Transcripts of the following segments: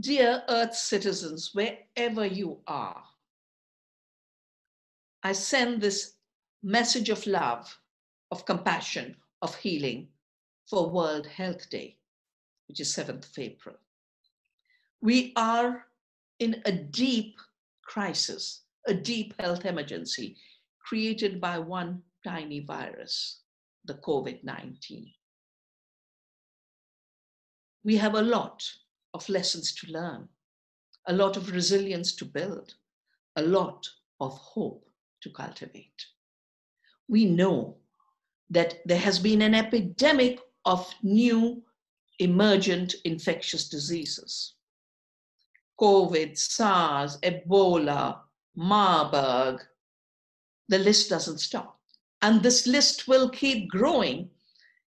Dear Earth citizens, wherever you are, I send this message of love, of compassion, of healing for World Health Day, which is 7th of April. We are in a deep crisis, a deep health emergency created by one tiny virus, the COVID-19. We have a lot of lessons to learn, a lot of resilience to build, a lot of hope to cultivate. We know that there has been an epidemic of new emergent infectious diseases. COVID, SARS, Ebola, Marburg, the list doesn't stop. And this list will keep growing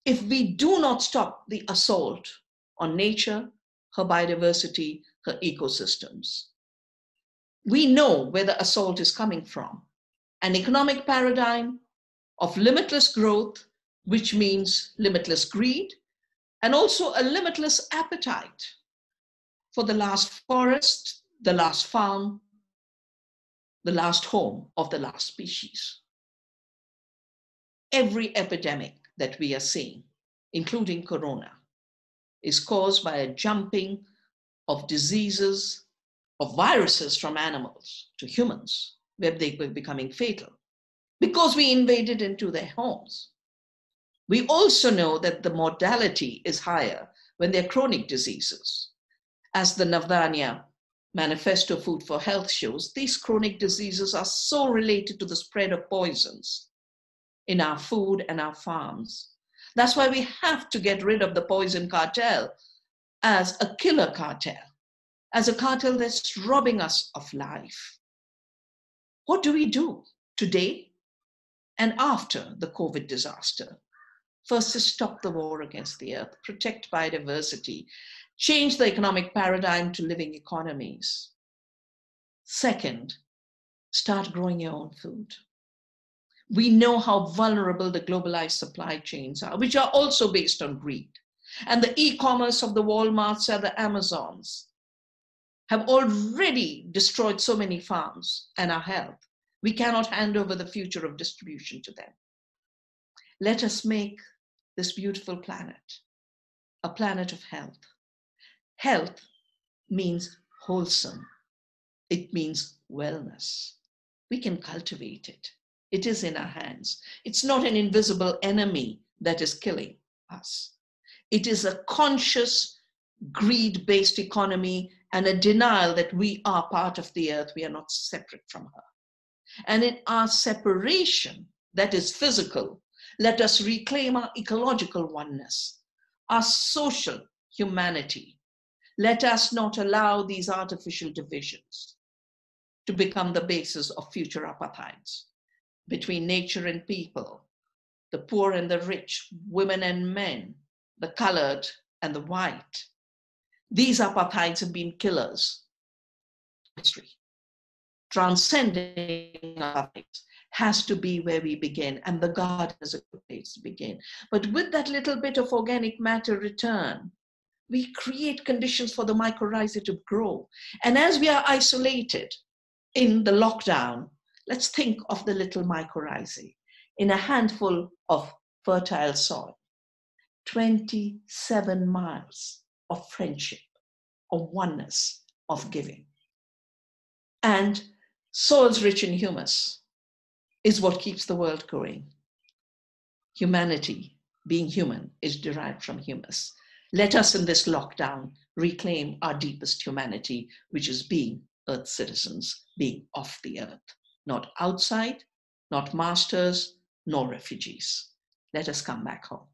if we do not stop the assault on nature, her biodiversity, her ecosystems. We know where the assault is coming from. An economic paradigm of limitless growth, which means limitless greed, and also a limitless appetite for the last forest, the last farm, the last home of the last species. Every epidemic that we are seeing, including corona, is caused by a jumping of diseases, of viruses from animals to humans, where they were becoming fatal, because we invaded into their homes. We also know that the mortality is higher when they're chronic diseases. As the Vandana Manifesto Food for Health shows, these chronic diseases are so related to the spread of poisons in our food and our farms. That's why we have to get rid of the poison cartel as a killer cartel, as a cartel that's robbing us of life. What do we do today and after the COVID disaster? First is stop the war against the earth, protect biodiversity, change the economic paradigm to living economies. Second, start growing your own food. We know how vulnerable the globalized supply chains are, which are also based on greed. And the e-commerce of the Walmarts and the Amazons have already destroyed so many farms and our health. We cannot hand over the future of distribution to them. Let us make this beautiful planet a planet of health. Health means wholesome. It means wellness. We can cultivate it. It is in our hands. It's not an invisible enemy that is killing us. It is a conscious, greed-based economy and a denial that we are part of the earth. We are not separate from her. And in our separation, that is physical, let us reclaim our ecological oneness, our social humanity. Let us not allow these artificial divisions to become the basis of future apartheids between nature and people, the poor and the rich, women and men, the colored and the white. These apartheids have been killers in history. Transcending apartheids has to be where we begin, and the garden is a good place to begin. But with that little bit of organic matter return, we create conditions for the mycorrhizae to grow. And as we are isolated in the lockdown, let's think of the little mycorrhizae in a handful of fertile soil. 27 miles of friendship, of oneness, of giving. And soils rich in humus is what keeps the world going. Humanity, being human, is derived from humus. Let us in this lockdown reclaim our deepest humanity, which is being Earth citizens, being of the earth, not outside, not masters, nor refugees. Let us come back home.